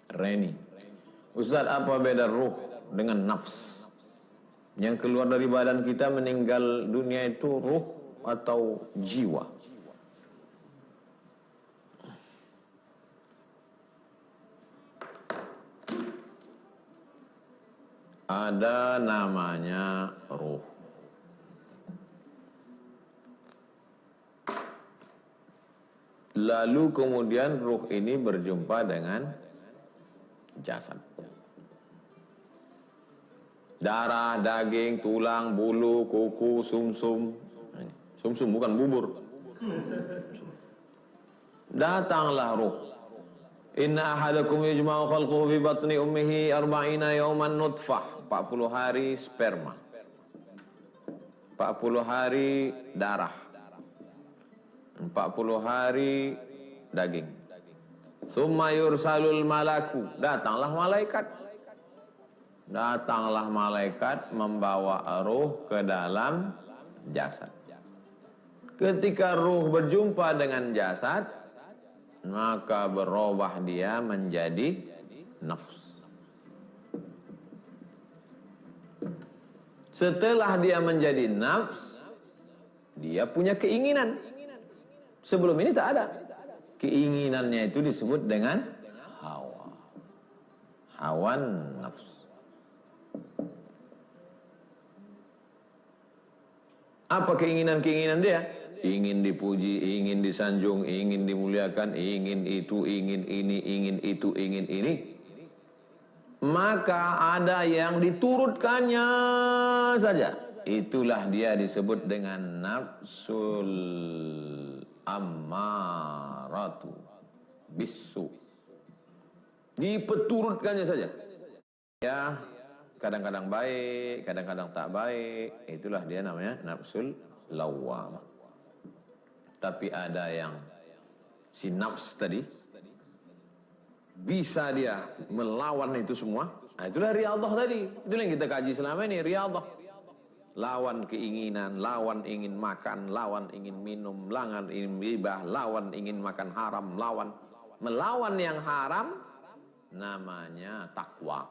Reni, Ustaz, apa beda ruh dengan nafs? Yang keluar dari badan kita meninggal dunia itu ruh atau jiwa? Ada namanya ruh. Lalu kemudian ruh ini berjumpa dengan jasad. Darah, daging, tulang, bulu, kuku, sumsum. Sumsum bukan bubur. Datanglah ruh. Inna ahadakum yujma'u khalquhu fi batni ummihi arba'ina yawman nutfah. 40 hari sperma. 40 hari darah. 40 hari daging. Summa yursalul malaku. Datanglah malaikat. Datanglah malaikat membawa ruh ke dalam jasad. Ketika ruh berjumpa dengan jasad, maka berubah dia menjadi nafs. Setelah dia menjadi nafs, dia punya keinginan. Sebelum ini tak ada. Keinginannya itu disebut dengan hawa. Hawan nafs. Apa keinginan-keinginan dia? Ingin dipuji, ingin disanjung, ingin dimuliakan, ingin itu, ingin ini, ingin itu, ingin ini. Maka ada yang diturutkannya saja. Itulah dia disebut dengan nafsul ammaratu bisu. Dipeturutkannya saja. Ya, kadang-kadang baik, kadang-kadang tak baik. Itulah dia namanya nafsul lawwamah. Tapi ada yang si nafs tadi bisa dia melawan itu semua. Nah, itulah riyadhah tadi. Itulah yang kita kaji selama ini, riyadhah. Lawan keinginan, lawan ingin makan, lawan ingin minum, lawan ingin ribah, lawan ingin makan haram, lawan melawan yang haram namanya takwa.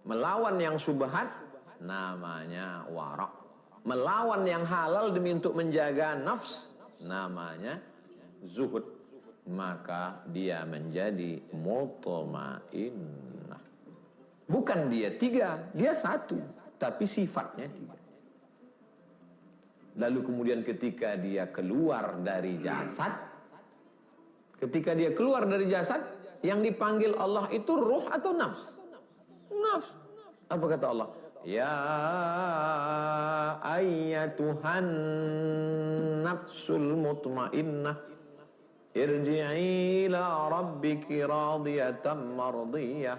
Melawan yang syubhat namanya wara'. Melawan yang halal demi untuk menjaga nafs namanya zuhud. Maka dia menjadi mutmainnah. Bukan dia tiga, dia satu, tapi sifatnya tiga. Lalu kemudian ketika dia keluar dari jasad, yang dipanggil Allah itu ruh atau nafs? Nafs. Apa kata Allah? Ya ayyatuhan nafsul mutmainnah irji'i ila rabbiki radiyatan mardiyah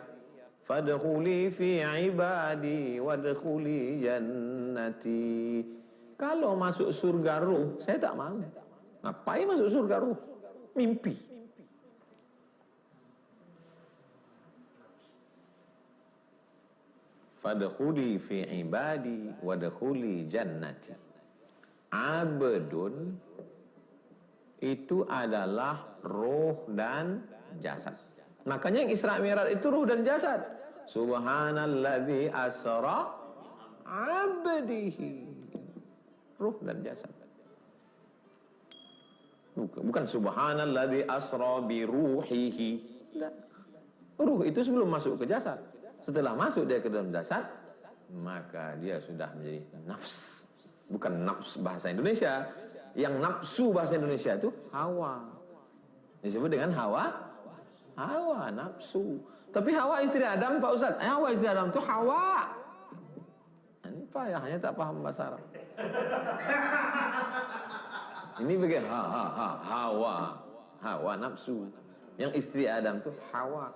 fadkhuli fi ibadi wadkhuli jannati. Kalau masuk surga ruh, saya tak mau. Ngapain masuk surga ruh? Mimpi. Fadkhuli fi ibadi wadkhuli jannati. Abdun itu adalah ruh dan jasad. Makanya yang Isra Mi'raj itu ruh dan jasad. Subhanalladzi asra abdihi. Ruh dan jasad. Bukan subhanalladzi asra bi ruhihi. Ruh itu sebelum masuk ke jasad. Setelah masuk dia ke dalam jasad, maka dia sudah menjadi nafs. Bukan nafs bahasa Indonesia. Yang nafsu bahasa Indonesia itu hawa. Disebut dengan hawa. Hawa, nafsu. Tapi Hawa istri Adam, Pak Ustaz. Hawa istri Adam itu hawa. Ini payahnya tak paham bahasa Arab. Ini bagian hawa nafsu. Yang istri Adam itu hawa.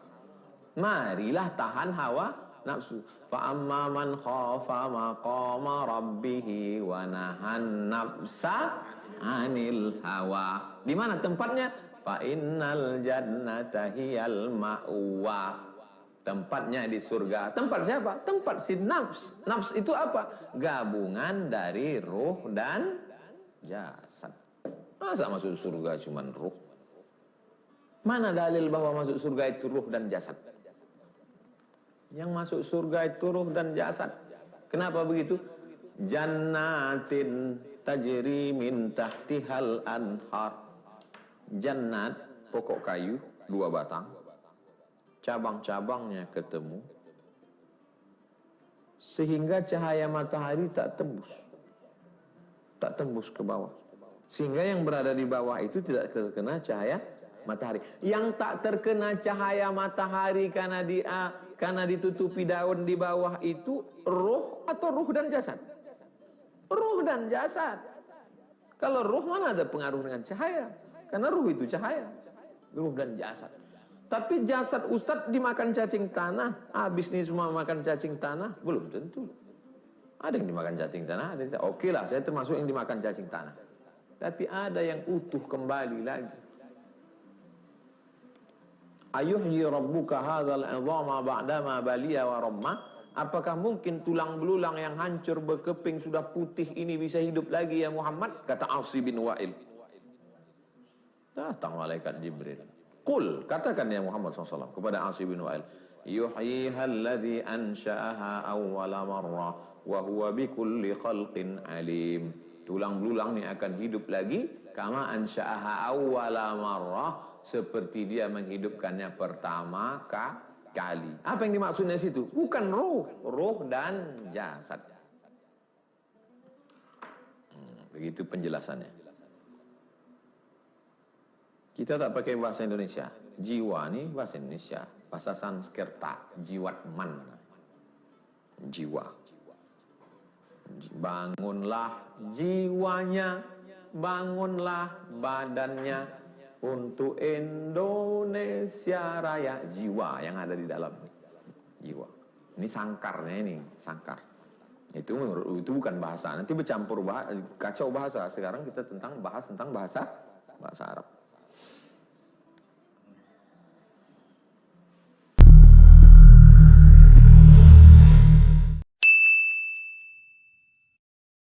Marilah tahan hawa nafsu. Fa amma man khafa maqama rabbih wa nahan nafsa anil hawa. Di mana tempatnya? Fa innal jannata hiyal ma'wa. Tempatnya di surga. Tempat siapa? Tempat si nafs. Nafs itu apa? Gabungan dari ruh dan jasad. Masa masuk surga cuman ruh? Mana dalil bahwa masuk surga itu ruh dan jasad? Yang masuk surga itu ruh dan jasad. Kenapa begitu? Jannatin tajri min tahtihal anhar. Jannat, pokok kayu, 2 batang. Cabang-cabangnya ketemu. Sehingga cahaya matahari tak tembus. Tak tembus ke bawah. Sehingga yang berada di bawah itu tidak terkena cahaya matahari. Yang tak terkena cahaya matahari karena ditutupi daun di bawah itu ruh atau ruh dan jasad? Ruh dan jasad. Kalau ruh mana ada pengaruh dengan cahaya? Karena ruh itu cahaya. Ruh dan jasad. Tapi jasad Ustadz dimakan cacing tanah. Habis nih semua makan cacing tanah? Belum tentu. Ada yang dimakan cacing tanah, ada yang tidak. Oke lah, saya termasuk yang dimakan cacing tanah. Tapi ada yang utuh kembali lagi. Ayuhyi rabbuka hadzal 'idhama ba'dama baliya wa ramma? Apakah mungkin tulang belulang yang hancur berkeping sudah putih ini bisa hidup lagi ya Muhammad? Kata Asi bin Wa'il. Datang malaikat Jibril. Qul, katakan ya Muhammad SAW kepada Asi bin Wa'il. Yuhyiha alladhi ansha'aha awwala marrah wa huwa bikulli khalqin alim. Tulang belulang ini akan hidup lagi kama ansha'aha awwala marrah, seperti dia menghidupkannya pertama kali. Apa yang dimaksudnya situ? Bukan ruh dan jasad. Begitu penjelasannya. Kita tak pakai bahasa Indonesia. Jiwa nih bahasa Indonesia. Bahasa Sanskerta, jiwatman. Jiwa. Bangunlah jiwanya, bangunlah badannya untuk Indonesia Raya. Jiwa yang ada di dalam. Jiwa. Ini sangkarnya ini, sangkar. Itu bukan bahasa. Nanti bercampur kacau bahasa. Sekarang kita bahas tentang bahasa Arab.